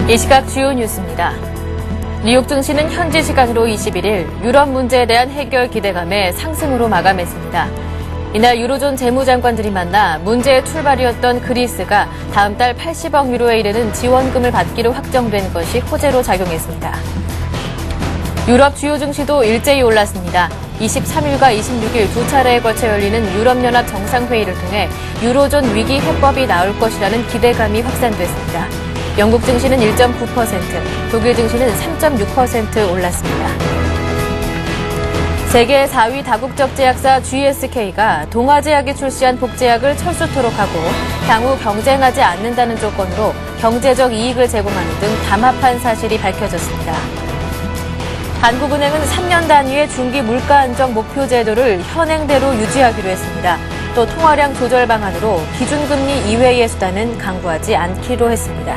이 시각 주요 뉴스입니다. 뉴욕 증시는 현지 시간으로 21일 유럽 문제에 대한 해결 기대감에 상승으로 마감했습니다. 이날 유로존 재무장관들이 만나 문제의 출발이었던 그리스가 다음 달 80억 유로에 이르는 지원금을 받기로 확정된 것이 호재로 작용했습니다. 유럽 주요 증시도 일제히 올랐습니다. 23일과 26일 두 차례에 걸쳐 열리는 유럽연합 정상회의를 통해 유로존 위기 해법이 나올 것이라는 기대감이 확산됐습니다. 영국 증시는 1.9%, 독일 증시는 3.6% 올랐습니다. 세계 4위 다국적 제약사 GSK가 동아제약이 출시한 복제약을 철수토록 하고 향후 경쟁하지 않는다는 조건으로 경제적 이익을 제공하는 등 담합한 사실이 밝혀졌습니다. 한국은행은 3년 단위의 중기 물가 안정 목표 제도를 현행대로 유지하기로 했습니다. 또 통화량 조절 방안으로 기준금리 이외의 수단은 강구하지 않기로 했습니다.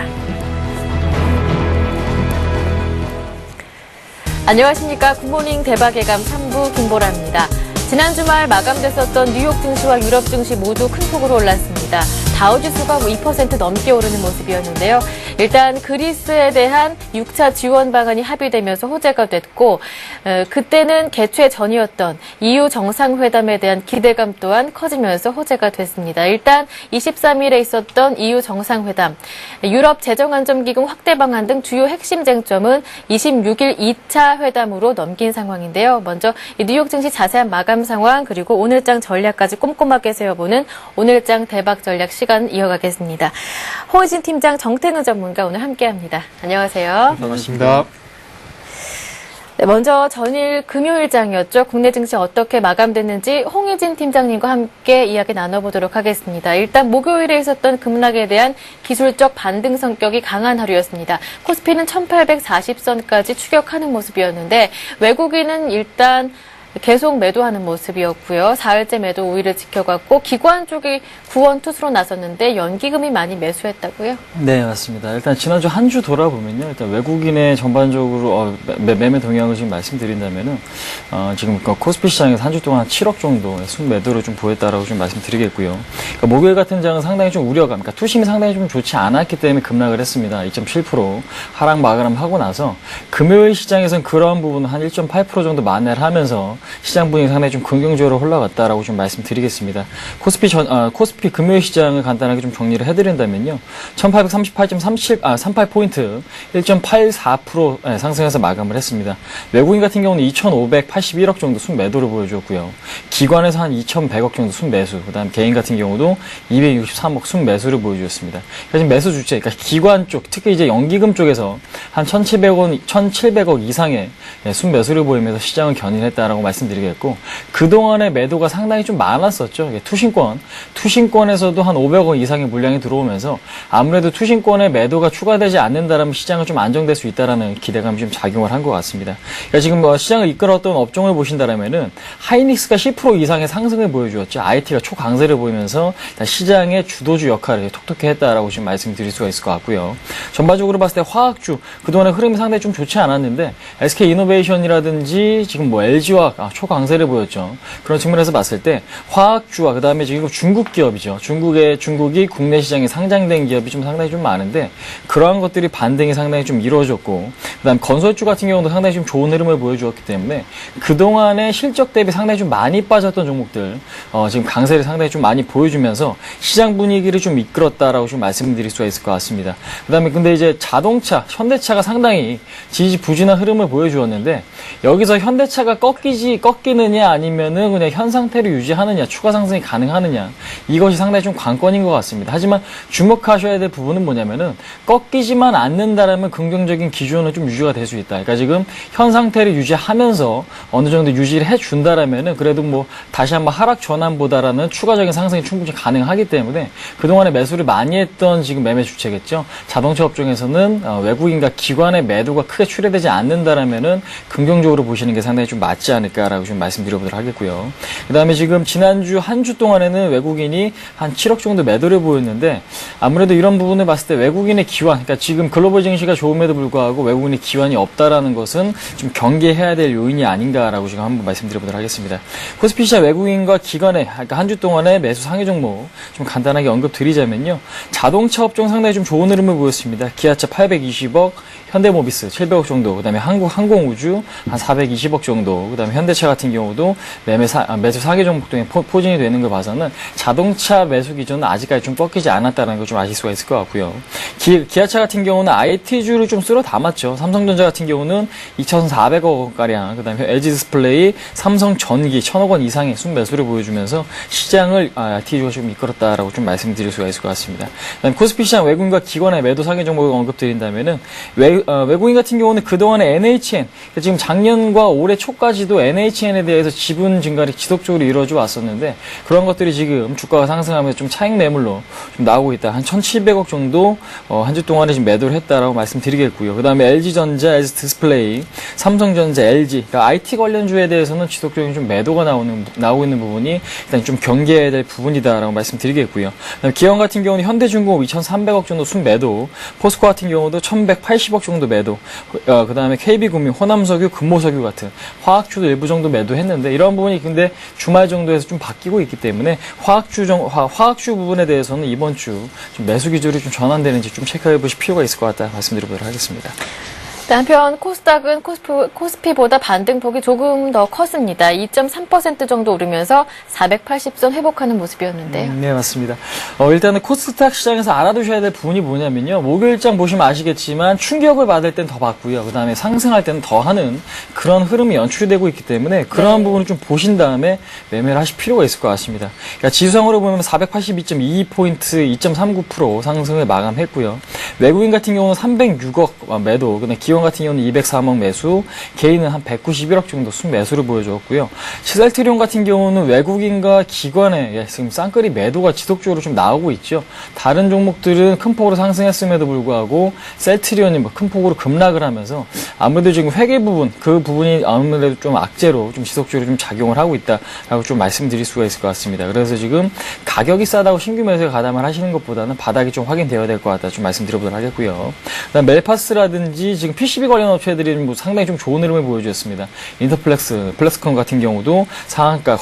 안녕하십니까. 굿모닝 대박예감 3부 김보라입니다. 지난 주말 마감됐었던 뉴욕 증시와 유럽 증시 모두 큰 폭으로 올랐습니다. 다우지수가 2% 넘게 오르는 모습이었는데요. 일단 그리스에 대한 6차 지원 방안이 합의되면서 호재가 됐고 그때는 개최 전이었던 EU 정상회담에 대한 기대감 또한 커지면서 호재가 됐습니다. 일단 23일에 있었던 EU 정상회담, 유럽 재정안정기금 확대 방안 등 주요 핵심 쟁점은 26일 2차 회담으로 넘긴 상황인데요. 먼저 뉴욕 증시 자세한 마감 상황 그리고 오늘장 전략까지 꼼꼼하게 세워보는 오늘장 대박 전략 시간 이어가겠습니다. 홍의진 팀장, 정태근 전문가 오늘 함께합니다. 안녕하세요. 반갑습니다. 네, 먼저 전일 금요일장이었죠. 국내 증시 어떻게 마감됐는지 홍의진 팀장님과 함께 이야기 나눠보도록 하겠습니다. 일단 목요일에 있었던 급락에 대한 기술적 반등 성격이 강한 하루였습니다. 코스피는 1840선까지 추격하는 모습이었는데 외국인은 일단 계속 매도하는 모습이었고요. 사흘째 매도 우위를 지켜갔고 기관 쪽이 구원 투수로 나섰는데 연기금이 많이 매수했다고요? 네, 맞습니다. 일단 지난주 한 주 돌아보면요. 일단 외국인의 전반적으로 매매 동향을 지금 말씀드린다면은 지금 코스피 시장에서 한 주 동안 7억 정도 순매도를 좀 보였다라고 좀 말씀드리겠고요. 그러니까 목요일 같은 장은 상당히 좀 우려감, 그러니까 투심이 상당히 좀 좋지 않았기 때문에 급락을 했습니다. 2.7% 하락 마감하고 나서 금요일 시장에서는 그러한 부분은 한 1.8% 정도 만회를 하면서 시장 분위기 상당히 좀 긍정적으로 흘러갔다라고 좀 말씀드리겠습니다. 코스피 금요일 시장을 간단하게 좀 정리를 해드린다면요. 1838.38포인트 1.84% 상승해서 마감을 했습니다. 외국인 같은 경우는 2,581억 정도 순매도를 보여주었고요. 기관에서 한 2,100억 정도 순매수, 그 다음 개인 같은 경우도 263억 순매수를 보여주었습니다. 그래서 매수 주체, 그러니까 기관 쪽, 특히 이제 연기금 쪽에서 한 1,700억 이상의 순매수를 보이면서 시장을 견인했다라고 말씀드리겠고, 그동안의 매도가 상당히 좀 많았었죠. 투신권에서도 한 500억 이상의 물량이 들어오면서 아무래도 투신권의 매도가 추가되지 않는다라면 시장은 좀 안정될 수 있다라는 기대감이 좀 작용을 한 것 같습니다. 그러니까 지금 시장을 이끌었던 업종을 보신다라면은 하이닉스가 10% 이상의 상승을 보여주었죠. IT가 초강세를 보이면서 시장의 주도주 역할을 톡톡히 했다라고 지금 말씀드릴 수가 있을 것 같고요. 전반적으로 봤을 때 화학주 그동안의 흐름이 상당히 좀 좋지 않았는데 SK이노베이션이라든지 지금 LG화 초강세를 보였죠. 그런 측면에서 봤을 때 화학주와 그다음에 지금 중국 기업이죠. 중국이 국내 시장에 상장된 기업이 좀 상당히 좀 많은데 그러한 것들이 반등이 상당히 좀 이루어졌고, 그다음 건설주 같은 경우도 상당히 좀 좋은 흐름을 보여주었기 때문에 그동안의 실적 대비 상당히 좀 많이 빠졌던 종목들 지금 강세를 상당히 좀 많이 보여주면서 시장 분위기를 좀 이끌었다라고 좀 말씀드릴 수가 있을 것 같습니다. 그다음에 근데 이제 자동차, 현대차가 상당히 지지부진한 흐름을 보여주었는데 여기서 현대차가 꺾이느냐 아니면은 그냥 현 상태를 유지하느냐, 추가 상승이 가능하느냐, 이것이 상당히 좀 관건인 것 같습니다. 하지만 주목하셔야 될 부분은 뭐냐면은 꺾이지만 않는다라면 긍정적인 기준은 좀 유지가 될 수 있다. 그러니까 지금 현 상태를 유지하면서 어느 정도 유지를 해준다라면은 그래도 뭐 다시 한번 하락 전환보다라는 추가적인 상승이 충분히 가능하기 때문에 그동안에 매수를 많이 했던 지금 매매 주체겠죠. 자동차 업종에서는 외국인과 기관의 매도가 크게 출회되지 않는다라면은 긍정적으로 보시는 게 상당히 좀 맞지 않을까. 않을까라고 좀 말씀드려보도록 하겠고요. 그 다음에 지금 지난주 한 주 동안에는 외국인이 한 7억 정도 매도를 보였는데 아무래도 이런 부분을 봤을 때 외국인의 기환, 그러니까 지금 글로벌 증시가 좋음에도 불구하고 외국인의 기환이 없다라는 것은 좀 경계해야 될 요인이 아닌가라고 지금 한번 말씀드려보도록 하겠습니다. 코스피 시장 외국인과 기관의 그러니까 한 주 동안의 매수 상위 종목 좀 간단하게 언급드리자면요. 자동차 업종 상당히 좀 좋은 흐름을 보였습니다. 기아차 820억, 현대모비스 700억 정도, 그 다음에 한국항공우주 한 420억 정도, 그 다음에 현대차 같은 경우도 매수 상위 종목 등에 포진이 되는 걸 봐서는 자동차 매수 기준은 아직까지 좀 꺾이지 않았다는 걸 좀 아실 수가 있을 것 같고요. 기아차 같은 경우는 IT주를 좀 쓸어 담았죠. 삼성전자 같은 경우는 2,400억가량, 그 다음에 LG디스플레이, 삼성전기 1,000억 원 이상의 순매수를 보여주면서 시장을 IT주가 좀 이끌었다라고 좀 말씀드릴 수가 있을 것 같습니다. 그다음에 코스피 시장 외국인과 기관의 매도 상위 종목을 언급드린다면은 외국인 같은 경우는 그동안에 NHN, 지금 작년과 올해 초까지도 NHN에 대해서 지분 증가를 지속적으로 이루어져 왔었는데 그런 것들이 지금 주가가 상승하면서 좀 차익 매물로 좀 나오고 있다. 한 1,700억 정도 한 주 동안에 지금 매도를 했다라고 말씀드리겠고요. 그 다음에 LG전자, LG디스플레이, 삼성전자, LG, 그러니까 IT 관련주에 대해서는 지속적인 좀 매도가 나오고 있는 부분이 일단 좀 경계해야 될 부분이다라고 말씀드리겠고요. 그다음에 기관 같은 경우는 현대중공업 2,300억 정도 순매도, 포스코 같은 경우도 1,180억 정도 매도, 그 다음에 KB금융, 호남석유, 금호석유 같은 화학주도 일부 정도 매도했는데 이런 부분이 근데 주말 정도에서 좀 바뀌고 있기 때문에 화학주 부분에 대해서는 이번 주 좀 매수 기조를 좀 전환되는지 좀 체크해 보실 필요가 있을 것 같다 말씀드려보도록 하겠습니다. 한편 코스닥은 코스피보다 반등폭이 조금 더 컸습니다. 2.3% 정도 오르면서 480선 회복하는 모습이었는데요. 네, 맞습니다. 일단은 코스닥 시장에서 알아두셔야 될 부분이 뭐냐면요. 목요일장 보시면 아시겠지만 충격을 받을 땐 더 받고요. 그 다음에 상승할 때는 더 하는 그런 흐름이 연출이 되고 있기 때문에 그러한 부분을 좀 보신 다음에 매매를 하실 필요가 있을 것 같습니다. 그러니까 지수상으로 보면 482.22포인트 2.39% 상승을 마감했고요. 외국인 같은 경우는 306억 매도, 그다음에 기관 같은 경우는 203억 매수, 개인은 한 191억 정도 순매수를 보여줬고요. 시셀트리온 같은 경우는 외국인과 기관의 지금 쌍끌이 매도가 지속적으로 좀 나오고 있죠. 다른 종목들은 큰 폭으로 상승했음에도 불구하고 셀트리온이 큰 폭으로 급락을 하면서 아무래도 지금 회계 부분, 그 부분이 아무래도 좀 악재로 좀 지속적으로 좀 작용을 하고 있다라고 좀 말씀드릴 수가 있을 것 같습니다. 그래서 지금 가격이 싸다고 신규 매수에 가담을 하시는 것보다는 바닥이 좀 확인되어야 될 것 같다 좀 말씀드려보도록 하겠고요. 그다음 멜파스라든지 지금 PCB 관련 업체들이 상당히 좀 좋은 흐름을 보여주었습니다. 인터플렉스, 플렉스콘 같은 경우도 상한가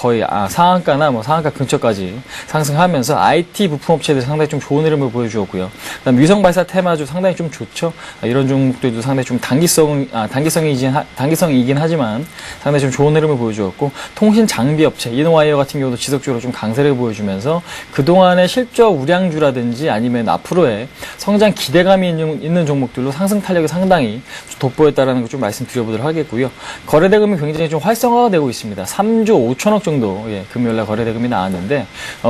상한가나 상한가 근처까지 상승하면서 IT 부품 업체들이 상당히 좀 좋은 흐름을 보여주었고요. 그다음 위성 발사 테마주 상당히 좀 좋죠. 이런 종목들도 상당히 좀 단기성이긴 하지만 상당히 좀 좋은 흐름을 보여주었고, 통신 장비 업체 이노와이어 같은 경우도 지속적으로 좀 강세를 보여주면서 그동안의 실적 우량주라든지 아니면 앞으로의 성장 기대감이 있는 종목들로 상승 탄력이 상당히 돋보였다라는 걸 좀 말씀드려보도록 하겠고요. 거래대금이 굉장히 좀 활성화가 되고 있습니다. 3조 5천억 정도 금요일날 거래대금이 나왔는데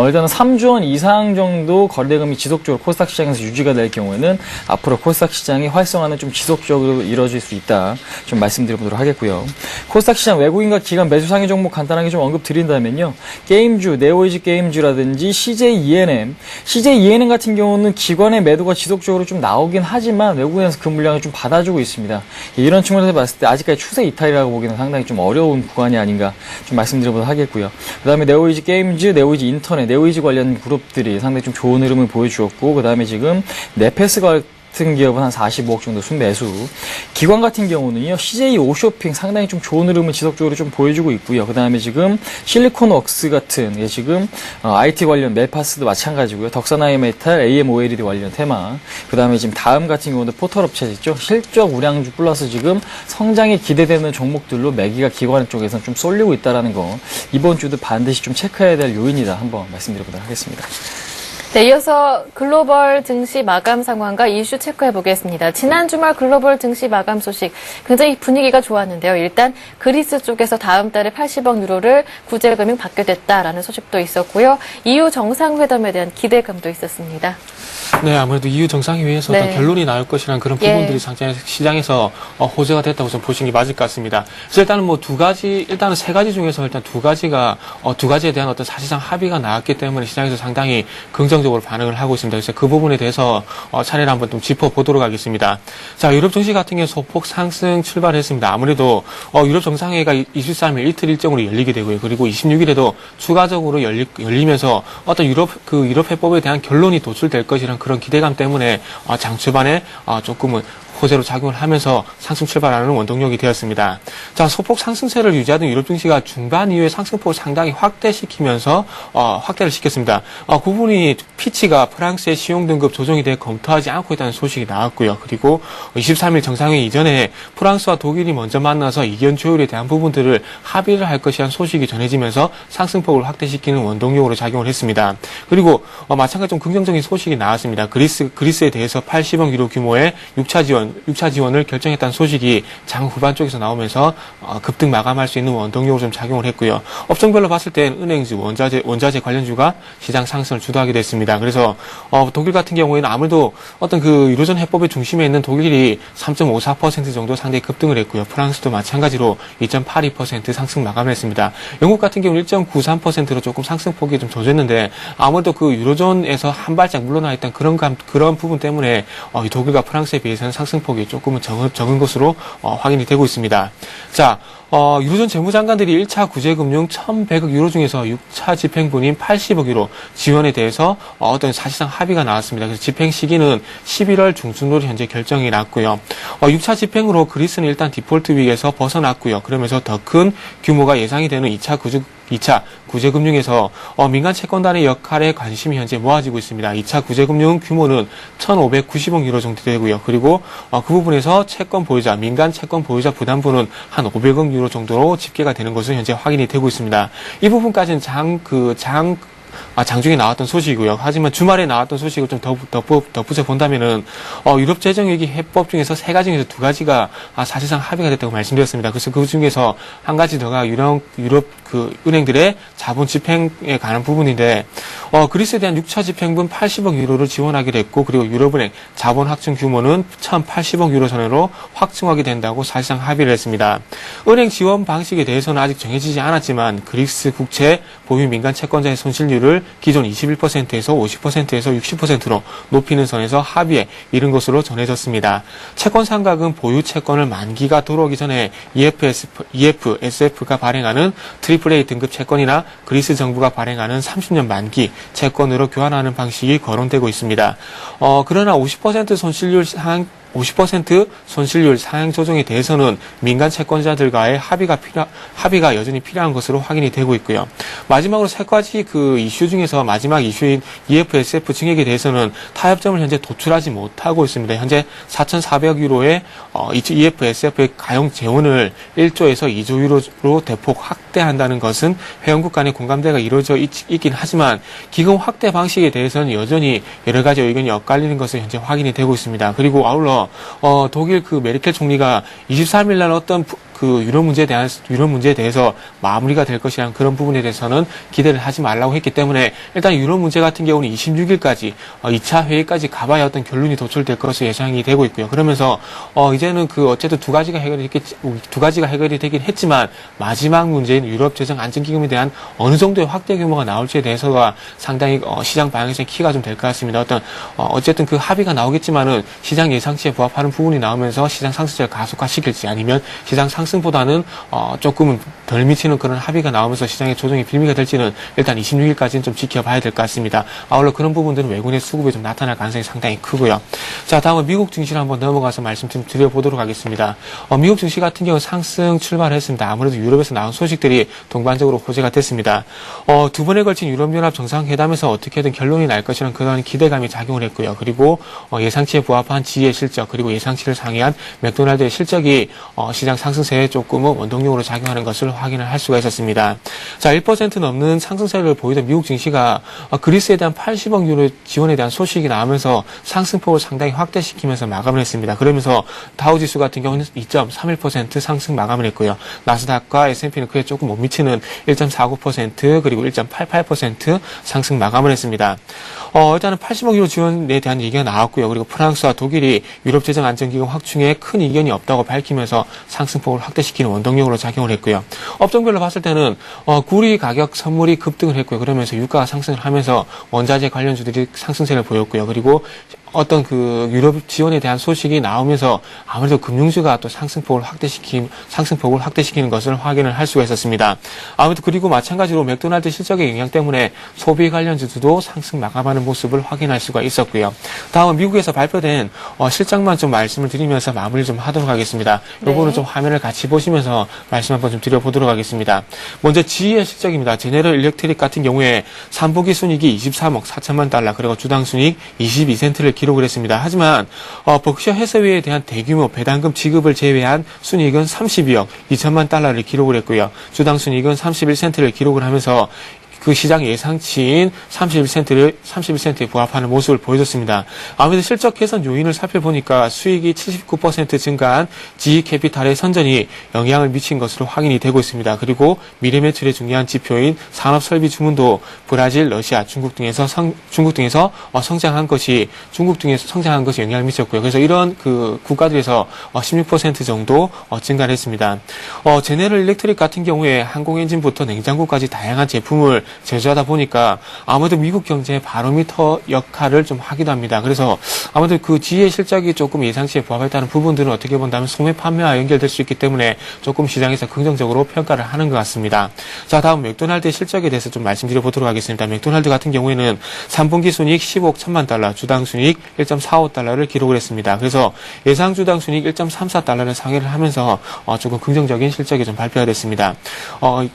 일단은 3조 원 이상 정도 거래대금이 지속적으로 코스닥 시장에서 유지가 될 경우에는 앞으로 코스닥 시장이 활성화는 좀 지속적으로 이루어질 수 있다 좀 말씀드려보도록 하겠고요. 코스닥 시장 외국인과 기관 매수 상위 종목 간단하게 좀 언급드린다면요. 게임주, 네오이지 게임주라든지 CJ ENM 같은 경우는 기관의 매도가 지속적으로 좀 나오긴 하지만 외국인에서 그 물량을 좀 받아주고 있습니다. 이런 측면에서 봤을 때 아직까지 추세 이탈이라고 보기는 상당히 좀 어려운 구간이 아닌가 좀 말씀드려보도록 하겠고요. 그 다음에 네오이지 게임즈, 네오이지 인터넷, 네오이지 관련 그룹들이 상당히 좀 좋은 흐름을 보여주었고, 그 다음에 지금 네페스 같은 기업은 한 45억 정도 순매수. 기관 같은 경우는요, CJ 오쇼핑 상당히 좀 좋은 흐름을 지속적으로 좀 보여주고 있고요. 그 다음에 지금 실리콘웍스 같은 지금 IT 관련 멜파스도 마찬가지고요. 덕산하이메탈, AMOLED 관련 테마. 그 다음에 지금 다음 같은 경우도 포털 업체 있죠. 실적 우량주 플러스 지금 성장이 기대되는 종목들로 매기가 기관 쪽에서는 좀 쏠리고 있다라는 거 이번 주도 반드시 좀 체크해야 될 요인이다 한번 말씀드려보도록 하겠습니다. 네, 이어서 글로벌 증시 마감 상황과 이슈 체크해 보겠습니다. 지난 주말 글로벌 증시 마감 소식 굉장히 분위기가 좋았는데요. 일단 그리스 쪽에서 다음 달에 80억 유로를 구제금융 받게 됐다라는 소식도 있었고요. EU 정상회담에 대한 기대감도 있었습니다. 네, 아무래도 EU 정상회의에서 네. 어떤 결론이 나올 것이라는 그런 예. 부분들이 시장에서 호재가 됐다고 좀 보시는 게 맞을 것 같습니다. 그래서 일단은 일단은 세 가지 중에서 일단 두 가지에 대한 어떤 사실상 합의가 나왔기 때문에 시장에서 상당히 긍정적으로 반응을 하고 있습니다. 그래서 그 부분에 대해서 차례를 한번 좀 짚어보도록 하겠습니다. 자, 유럽 증시 같은 경우 소폭 상승 출발했습니다. 아무래도 유럽 정상회의가 23일 이틀 일정으로 열리게 되고요. 그리고 26일에도 추가적으로 열리면서 어떤 유럽 해법에 대한 결론이 도출될 것이라는 그런 기대감 때문에 장 초반에 조금은 호재로 작용을 하면서 상승 출발하는 원동력이 되었습니다. 자, 소폭 상승세를 유지하던 유럽 증시가 중반 이후에 상승폭을 상당히 확대를 시켰습니다. 그 부분이 피치가 프랑스의 시용 등급 조정에 대해 검토하지 않고 있다는 소식이 나왔고요. 그리고 23일 정상회의 이전에 프랑스와 독일이 먼저 만나서 이견 조율에 대한 부분들을 합의를 할 것이라는 소식이 전해지면서 상승폭을 확대시키는 원동력으로 작용을 했습니다. 그리고 마찬가지로 좀 긍정적인 소식이 나왔습니다. 그리스에 대해서 80억 유로 규모의 6차 지원을 결정했다는 소식이 장 후반 쪽에서 나오면서 급등 마감할 수 있는 원동력으로 좀 작용을 했고요. 업종별로 봤을 때는 은행주, 원자재 관련주가 시장 상승을 주도하게 됐습니다. 그래서 독일 같은 경우에는 아무래도 어떤 그 유로존 해법의 중심에 있는 독일이 3.54% 정도 상당히 급등을 했고요. 프랑스도 마찬가지로 2.82% 상승 마감을 했습니다. 영국 같은 경우는 1.93%로 조금 상승폭이 좀 젖었는데 아무래도 그 유로존에서 한 발짝 물러나 있던 그런 부분 때문에 이 독일과 프랑스에 비해서는 상승폭이 조금은 적은 것으로 확인이 되고 있습니다. 자, 유로존 재무장관들이 1차 구제금융 1,100억 유로 중에서 6차 집행분인 80억 유로 지원에 대해서 어떤 사실상 합의가 나왔습니다. 그래서 집행 시기는 11월 중순으로 현재 결정이 났고요. 6차 집행으로 그리스는 일단 디폴트 위기에서 벗어났고요. 그러면서 더 큰 규모가 예상이 되는 2차 구제금융에서 민간 채권단의 역할에 관심이 현재 모아지고 있습니다. 2차 구제금융 규모는 1,590억 유로 정도 되고요. 그리고 그 부분에서 민간 채권 보유자 부담분은 한 500억 유로 정도로 집계가 되는 것은 현재 확인이 되고 있습니다. 이 부분까지는 장중에 나왔던 소식이고요. 하지만 주말에 나왔던 소식을 좀 덧붙여 본다면은 유럽 재정위기 해법 중에서 세 가지 중에서 두 가지가 사실상 합의가 됐다고 말씀드렸습니다. 그래서 그 중에서 한 가지 더가 유럽 그 은행들의 자본 집행에 관한 부분인데 그리스에 대한 6차 집행분 80억 유로를 지원하기로 했고 그리고 유럽은행 자본 확충 규모는 1,080억 유로 선으로 확충하게 된다고 사실상 합의를 했습니다. 은행 지원 방식에 대해서는 아직 정해지지 않았지만 그리스 국채 보유 민간 채권자의 손실률을 기존 21%에서 50%에서 60%로 높이는 선에서 합의에 이른 것으로 전해졌습니다. 채권 상각은 보유 채권을 만기가 돌아오기 전에 EFSF가 발행하는 AAA 등급 채권이나 그리스 정부가 발행하는 30년 만기 채권으로 교환하는 방식이 거론되고 있습니다. 그러나 50% 손실률 상향 조정에 대해서는 민간 채권자들과의 합의가 여전히 필요한 것으로 확인이 되고 있고요. 마지막으로 세 가지 그 이슈 중에서 마지막 이슈인 EFSF 증액에 대해서는 타협점을 현재 도출하지 못하고 있습니다. 현재 4,400억 유로의 EFSF의 가용 재원을 1조에서 2조 유로로 대폭 확대한다는 것은 회원국 간의 공감대가 이루어져 있긴 하지만 기금 확대 방식에 대해서는 여전히 여러 가지 의견이 엇갈리는 것을 현재 확인이 되고 있습니다. 그리고 아울러 독일 그 메르켈 총리가 23일 날 어떤 그 유럽 문제에 대해서 마무리가 될 것이라는 그런 부분에 대해서는 기대를 하지 말라고 했기 때문에 일단 유럽 문제 같은 경우는 26일까지 2차 회의까지 가봐야 어떤 결론이 도출될 것으로 예상이 되고 있고요. 그러면서 이제는 그 어쨌든 두 가지가 해결이 되긴 했지만 마지막 문제인 유럽 재정 안정기금에 대한 어느 정도의 확대 규모가 나올지에 대해서가 상당히 시장 방향에서 키가 좀 될 것 같습니다. 어쨌든 그 합의가 나오겠지만은 시장 예상치에 부합하는 부분이 나오면서 시장 상승세를 가속화시킬지 아니면 시장 상승보다는 조금은 덜 미치는 그런 합의가 나오면서 시장의 조정이 빌미가 될지는 일단 26일까지는 좀 지켜봐야 될 것 같습니다. 아울러 그런 부분들은 외국인의 수급에 좀 나타날 가능성이 상당히 크고요. 자, 다음은 미국 증시를 한번 넘어가서 말씀 좀 드려보도록 하겠습니다. 미국 증시 같은 경우 상승 출발했습니다. 아무래도 유럽에서 나온 소식들이 동반적으로 호재가 됐습니다. 두 번에 걸친 유럽연합 정상회담에서 어떻게든 결론이 날 것이라는 그런 기대감이 작용을 했고요. 그리고 예상치에 부합한 지의 실적 그리고 예상치를 상회한 맥도날드의 실적이 시장 상승세 상승세에 조금은 원동력으로 작용하는 것을 확인을 할 수가 있었습니다. 자, 1% 넘는 상승세를 보이던 미국 증시가 그리스에 대한 80억 유로 지원에 대한 소식이 나오면서 상승폭을 상당히 확대시키면서 마감을 했습니다. 그러면서 다우지수 같은 경우는 2.31% 상승 마감을 했고요. 나스닥과 S&P는 그에 조금 못 미치는 1.49% 그리고 1.88% 상승 마감을 했습니다. 일단은 80억 유로 지원에 대한 얘기가 나왔고요. 그리고 프랑스와 독일이 유럽재정안정기금 확충에 큰 이견이 없다고 밝히면서 상승폭을 확대시키는 원동력으로 작용을 했고요. 업종별로 봤을 때는 구리 가격 선물이 급등을 했고요. 그러면서 유가가 상승을 하면서 원자재 관련주들이 상승세를 보였고요. 그리고 어떤 그 유럽 지원에 대한 소식이 나오면서 아무래도 금융주가 또 상승폭을 확대시키는 것을 확인을 할 수가 있었습니다. 아무래도 그리고 마찬가지로 맥도날드 실적의 영향 때문에 소비 관련주도 상승 마감하는 모습을 확인할 수가 있었고요. 다음은 미국에서 발표된 실적만 좀 말씀을 드리면서 마무리 좀 하도록 하겠습니다. 요거는 좀 화면을 같이 보시면서 말씀 한번 좀 드려보도록 하겠습니다. 먼저 GE의 실적입니다. 제네럴 일렉트릭 같은 경우에 3분기 순이익이 23억 4천만 달러 그리고 주당 순이익 22센트를 기록을 했습니다. 하지만 벅셔 해서웨이에 대한 대규모 배당금 지급을 제외한 순이익은 32억 2천만 달러를 기록을 했고요. 주당 순이익은 31센트를 기록을 하면서 그 시장 예상치인 31센트에 부합하는 모습을 보여줬습니다. 아무래도 실적 개선 요인을 살펴보니까 수익이 79% 증가한 GE캐피탈의 선전이 영향을 미친 것으로 확인이 되고 있습니다. 그리고 미래 매출의 중요한 지표인 산업설비 주문도 브라질, 러시아, 중국 등에서 성장한 것이 영향을 미쳤고요. 그래서 이런 그 국가들에서 16% 정도 증가를 했습니다. 제네럴 일렉트릭 같은 경우에 항공 엔진부터 냉장고까지 다양한 제품을 제조하다 보니까 아무래도 미국 경제의 바로미터 역할을 좀 하기도 합니다. 그래서 아무래도 그 GE의 실적이 조금 예상치에 부합했다는 부분들은 어떻게 본다면 소매 판매와 연결될 수 있기 때문에 조금 시장에서 긍정적으로 평가를 하는 것 같습니다. 자, 다음 맥도날드의 실적에 대해서 좀 말씀드려 보도록 하겠습니다. 맥도날드 같은 경우에는 3분기 순이익 15억 1천만 달러, 주당 순이익 1.45달러를 기록을 했습니다. 그래서 예상 주당 순이익 1.34달러를 상회를 하면서 조금 긍정적인 실적이 좀 발표가 됐습니다.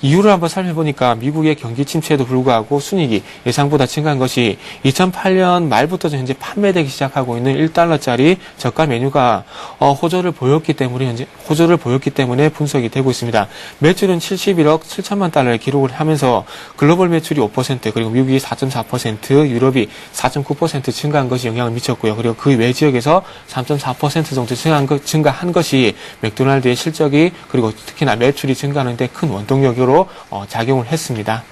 이유를 한번 살펴보니까 미국의 경기 침체에도 불구하고 순이익이 예상보다 증가한 것이 2008년 말부터 현재 판매되기 시작하고 있는 1달러짜리 저가 메뉴가 호조를 보였기 때문에 분석이 되고 있습니다. 매출은 71억 7천만 달러를 기록을 하면서 글로벌 매출이 5% 그리고 미국이 4.4% 유럽이 4.9% 증가한 것이 영향을 미쳤고요. 그리고 그 외 지역에서 3.4% 정도 증가한 것이 맥도날드의 실적이 그리고 특히나 매출이 증가하는 데 큰 원동력으로 작용을 했습니다.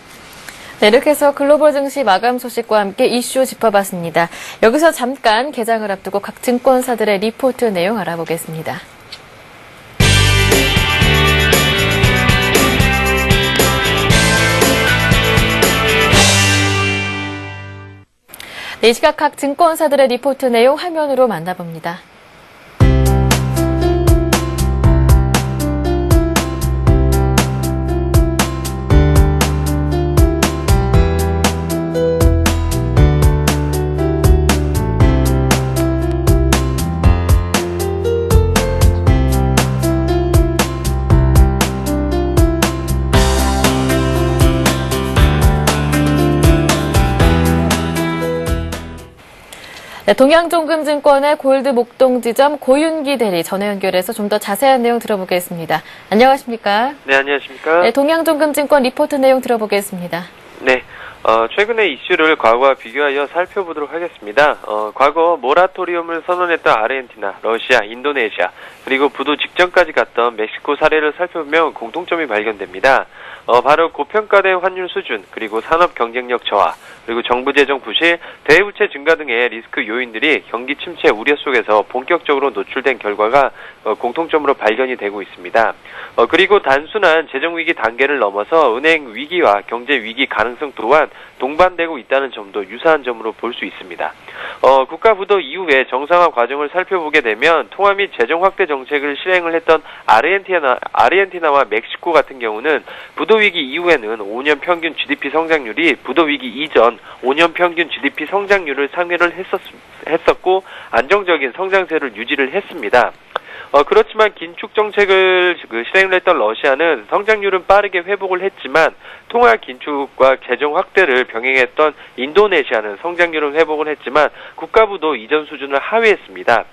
네, 이렇게 해서 글로벌 증시 마감 소식과 함께 이슈 짚어봤습니다. 여기서 잠깐 개장을 앞두고 각 증권사들의 리포트 내용 알아보겠습니다. 네, 이 시각 각 증권사들의 리포트 내용 화면으로 만나봅니다. 네, 동양종금증권의 골드 목동지점 고윤기 대리 전화 연결해서 좀 더 자세한 내용 들어보겠습니다. 안녕하십니까? 네, 안녕하십니까? 네, 동양종금증권 리포트 내용 들어보겠습니다. 네, 최근의 이슈를 과거와 비교하여 살펴보도록 하겠습니다. 과거 모라토리움을 선언했던 아르헨티나, 러시아, 인도네시아, 그리고 부도 직전까지 갔던 멕시코 사례를 살펴보면 공통점이 발견됩니다. 바로 고평가된 환율 수준, 그리고 산업 경쟁력 저하, 그리고 정부 재정 부실, 대부채 증가 등의 리스크 요인들이 경기 침체 우려 속에서 본격적으로 노출된 결과가 공통점으로 발견이 되고 있습니다. 그리고 단순한 재정 위기 단계를 넘어서 은행 위기와 경제 위기 가능성 또한 동반되고 있다는 점도 유사한 점으로 볼 수 있습니다. 국가 부도 이후에 정상화 과정을 살펴보게 되면 통화 및 재정 확대 정책을 실행을 했던 아르헨티나와 멕시코 같은 경우는 부도 위기 이후에는 5년 평균 GDP 성장률이 부도 위기 이전 5년 평균 GDP 성장률을 상회를 했었고 안정적인 성장세를 유지를 했습니다. 그렇지만 긴축 정책을 실행을 했던 러시아는 성장률은 빠르게 회복을 했지만 통화 긴축과 재정 확대를 병행했던 인도네시아는 성장률은 회복을 했지만 국가부도 이전 수준을 하회했습니다.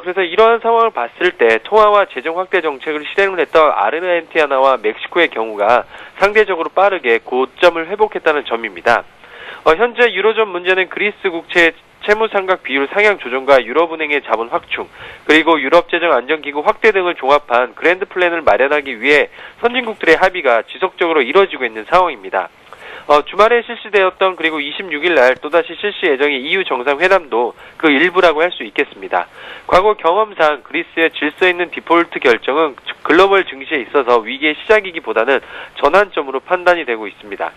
그래서 이러한 상황을 봤을 때 통화와 재정 확대 정책을 실행을 했던 아르헨티나와 멕시코의 경우가 상대적으로 빠르게 고점을 회복했다는 점입니다. 현재 유로존 문제는 그리스 국채의 채무상각 비율 상향 조정과 유럽은행의 자본 확충, 그리고 유럽재정안정기구 확대 등을 종합한 그랜드 플랜을 마련하기 위해 선진국들의 합의가 지속적으로 이뤄지고 있는 상황입니다. 주말에 실시되었던 그리고 26일 날 또다시 실시 예정의 EU 정상회담도 그 일부라고 할 수 있겠습니다. 과거 경험상 그리스의 질서 있는 디폴트 결정은 글로벌 증시에 있어서 위기의 시작이기보다는 전환점으로 판단이 되고 있습니다.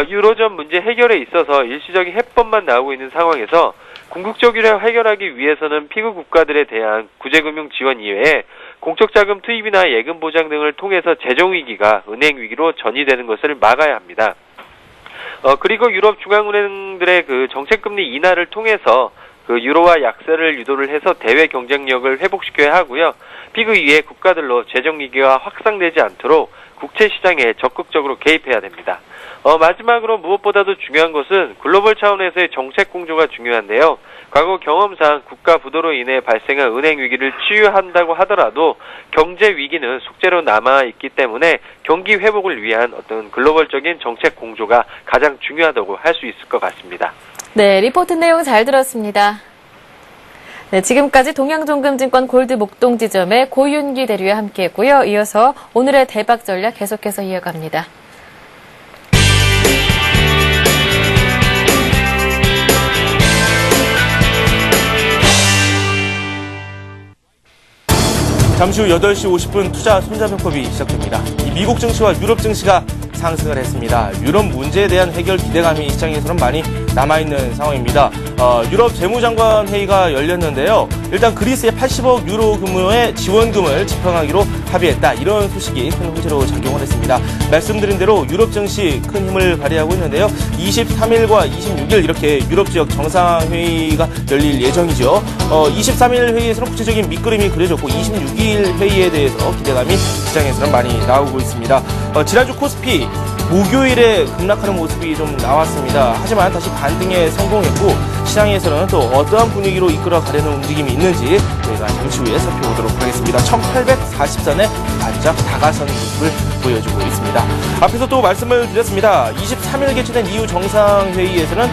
유로존 문제 해결에 있어서 일시적인 해법만 나오고 있는 상황에서 궁극적으로 해결하기 위해서는 피구 국가들에 대한 구제금융 지원 이외에 공적 자금 투입이나 예금 보장 등을 통해서 재정 위기가 은행 위기로 전이되는 것을 막아야 합니다. 그리고 유럽 중앙은행들의 그 정책금리 인하를 통해서 그 유로화 약세를 유도를 해서 대외 경쟁력을 회복시켜야 하고요. 피그 이외의 국가들로 재정 위기가 확산되지 않도록 국채 시장에 적극적으로 개입해야 됩니다. 마지막으로 무엇보다도 중요한 것은 글로벌 차원에서의 정책 공조가 중요한데요. 과거 경험상 국가 부도로 인해 발생한 은행 위기를 치유한다고 하더라도 경제 위기는 숙제로 남아있기 때문에 경기 회복을 위한 어떤 글로벌적인 정책 공조가 가장 중요하다고 할 수 있을 것 같습니다. 네, 리포트 내용 잘 들었습니다. 네, 지금까지 동양종금증권 골드 목동지점의 고윤기 대리와 함께했고요. 이어서 오늘의 대박 전략 계속해서 이어갑니다. 잠시 후 8시 50분 투자 손자병법이 시작됩니다. 이 미국 증시와 유럽 증시가 상승을 했습니다. 유럽 문제에 대한 해결 기대감이 시장에서는 많이 남아있는 상황입니다. 유럽 재무장관 회의가 열렸는데요. 일단 그리스의 80억 유로 규모의 지원금을 집행하기로 합의했다. 이런 소식이 큰 호재로 작용을 했습니다. 말씀드린 대로 유럽 증시 큰 힘을 발휘하고 있는데요. 23일과 26일 이렇게 유럽 지역 정상회의가 열릴 예정이죠. 23일 회의에서는 구체적인 밑그림이 그려졌고 26일 회의에 대해서 기대감이 시장에서는 많이 나오고 있습니다. 지난주 코스피 목요일에 급락하는 모습이 좀 나왔습니다. 하지만 다시 반등에 성공했고 시장에서는 또 어떠한 분위기로 이끌어 가려는 움직임이 있는지 저희가 잠시 후에 살펴보도록 하겠습니다. 1840선에 바짝 다가선 모습을 보여주고 있습니다. 앞에서 또 말씀을 드렸습니다. 23일 개최된 EU 정상회의에서는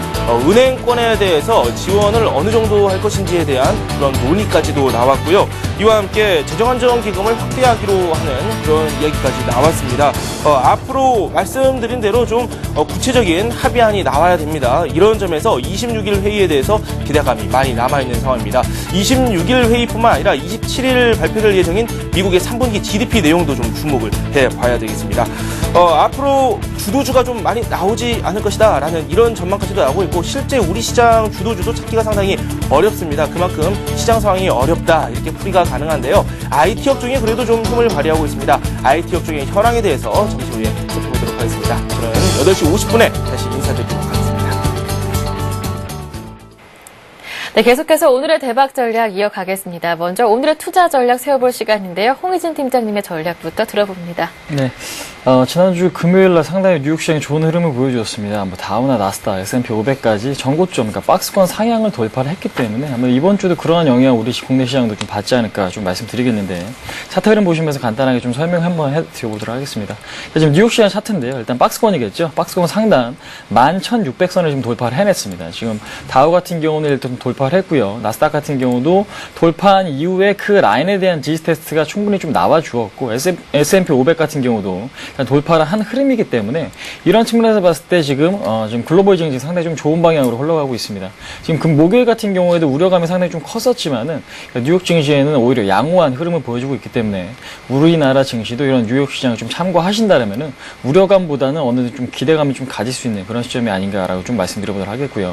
은행권에 대해서 지원을 어느 정도 할 것인지에 대한 그런 논의까지도 나왔고요. 이와 함께 재정안정기금을 확대하기로 하는 그런 이야기까지 나왔습니다. 앞으로 말씀드린 대로 좀 구체적인 합의안이 나와야 됩니다. 이런 점에서 26일 회의에 대해서 기대감이 많이 남아있는 상황입니다. 26일 회의뿐만 아니라 27일 발표될 예정인 미국의 3분기 GDP 내용도 좀 주목을 해봐야 되겠습니다. 앞으로 주도주가 좀 많이 나오지 않을 것이다 라는 이런 전망까지도 나오고 있고 실제 우리 시장 주도주도 찾기가 상당히 어렵습니다. 그만큼 시장 상황이 어렵다 이렇게 풀이가 가능한데요. IT 업종이 그래도 좀 힘을 발휘하고 있습니다. IT 업종의 현황에 대해서 잠시 후에 살펴보도록 하겠습니다. 저는 8시 50분에 다시 인사드리도록 하겠습니다. 네, 계속해서 오늘의 대박 전략 이어가겠습니다. 먼저 오늘의 투자 전략 세워볼 시간인데요. 홍희진 팀장님의 전략부터 들어봅니다. 네. 지난주 금요일날 상당히 뉴욕 시장이 좋은 흐름을 보여주었습니다. 다우나 나스닥, S&P 500까지 전고점, 그러니까 박스권 상향을 돌파를 했기 때문에 아마 이번 주도 그러한 영향 우리 국내 시장도 좀 받지 않을까 좀 말씀드리겠는데 차트 흐름 보시면서 간단하게 좀 설명 한번 해드려보도록 하겠습니다. 지금 뉴욕 시장 차트인데요. 일단 박스권이겠죠. 박스권 상단 11,600선을 지금 돌파를 해냈습니다. 지금 다우 같은 경우는 일단 돌파를 했고요. 나스닥 같은 경우도 돌파한 이후에 그 라인에 대한 지지 테스트가 충분히 좀 나와 주었고 S&P 500 같은 경우도 돌파를 한 흐름이기 때문에 이런 측면에서 봤을 때 지금 글로벌 증시 상당히 좀 좋은 방향으로 흘러가고 있습니다. 지금 목요일 같은 경우에도 우려감이 상당히 좀 컸었지만은 뉴욕 증시에는 오히려 양호한 흐름을 보여주고 있기 때문에 우리나라 증시도 이런 뉴욕 시장을 좀 참고하신다면은 우려감보다는 어느 정도 좀 기대감이 좀 가질 수 있는 그런 시점이 아닌가라고 좀 말씀드려보도록 하겠고요.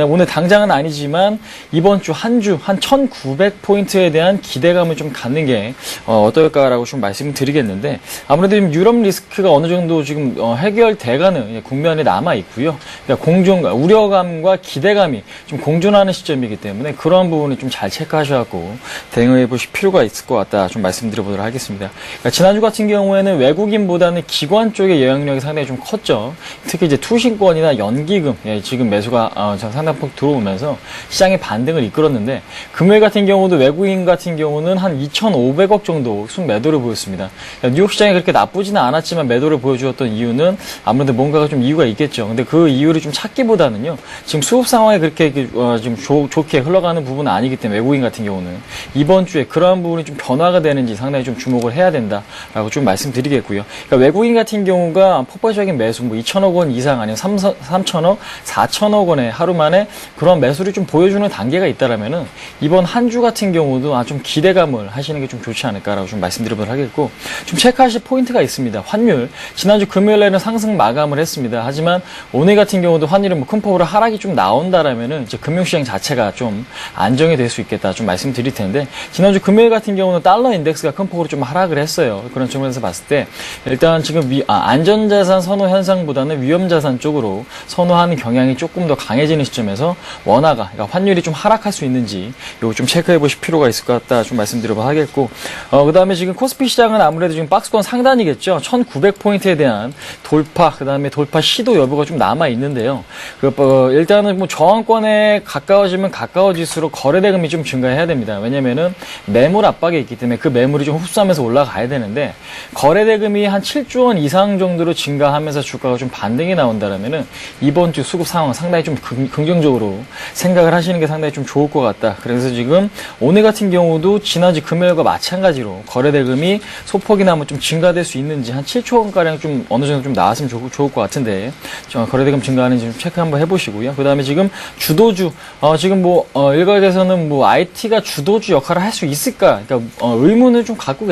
오늘 당장은 아니지만 이번 주 한 1,900포인트에 대한 기대감을 좀 갖는 게 어떨까라고 좀 말씀드리겠는데 아무래도 지금 유럽 리스크가 어느 정도 지금 해결돼가는 국면에 남아 있고요. 그러니까 우려감과 기대감이 좀 공존하는 시점이기 때문에 그러한 부분을 좀 잘 체크하셔갖고 대응해 보실 필요가 있을 것 같다 좀 말씀드려보도록 하겠습니다. 그러니까 지난주 같은 경우에는 외국인보다는 기관 쪽의 영향력이 상당히 좀 컸죠. 특히 이제 투신권이나 연기금 지금 매수가 상당폭 들어오면서 시장의 반등을 이끌었는데 금요일 같은 경우도 외국인 같은 경우는 한 2,500억 정도 순매도를 보였습니다. 뉴욕 시장이 그렇게 나쁘지는 않았지만 매도를 보여주었던 이유는 아무래도 뭔가가 좀 이유가 있겠죠. 근데 그 이유를 좀 찾기보다는요. 지금 수급 상황이 그렇게 지금 좋게 흘러가는 부분은 아니기 때문에 외국인 같은 경우는 이번 주에 그러한 부분이 좀 변화가 되는지 상당히 좀 주목을 해야 된다라고 좀 말씀드리겠고요. 그러니까 외국인 같은 경우가 폭발적인 매수, 뭐 2천억 원 이상 아니면 3천억, 4천억 원에 하루 만에 그런 매수를 좀 보여주는 단계가 있다라면은 이번 한 주 같은 경우도 좀 기대감을 하시는 게 좀 좋지 않을까라고 좀 말씀드리도록 하겠고, 좀 체크하실 포인트가 있습니다. 환율. 지난주 금요일에는 상승 마감을 했습니다. 하지만 오늘 같은 경우도 환율은 뭐 큰 폭으로 하락이 좀 나온다라면은 이제 금융시장 자체가 좀 안정이 될 수 있겠다 좀 말씀드릴 텐데, 지난주 금요일 같은 경우는 달러 인덱스가 큰 폭으로 좀 하락을 했어요. 그런 측면에서 봤을 때 일단 지금 안전자산 선호 현상보다는 위험자산 쪽으로 선호하는 경향이 조금 더 강해지는 시점에서 원화가, 그러니까 환율이 좀 하락할 수 있는지 이거 좀 체크해 보실 필요가 있을 것 같다 좀 말씀드려보도록 하겠고, 그 다음에 지금 코스피 시장은 아무래도 지금 박스권 상단이겠죠. 1900포인트에 대한 돌파, 그 다음에 돌파 시도 여부가 좀 남아 있는데요. 일단은 뭐 저항권에 가까워지면 가까워질수록 거래대금이 좀 증가해야 됩니다. 왜냐면은 매물 압박이 있기 때문에 그 매물이 좀 흡수하면서 올라가야 되는데, 거래대금이 한 7조 원 이상 정도로 증가하면서 주가가 좀 반등이 나온다라면은 이번 주 수급 상황 상당히 좀 긍정적으로 생각을 하시는 게 상당히 좀 좋을 것 같다. 그래서 지금 오늘 같은 경우도 지난주 금요일과 마찬가지로 거래대금이 소폭이나 좀 증가될 수 있는지, 한 7조 원가량 좀 어느 정도 좀 나왔으면 좋을 것 같은데, 거래대금 증가하는지 좀 체크 한번 해보시고요. 그 다음에 지금 주도주, 지금 일각에서는 IT가 주도주 역할을 할 수 있을까? 그러니까, 의문을 좀 갖고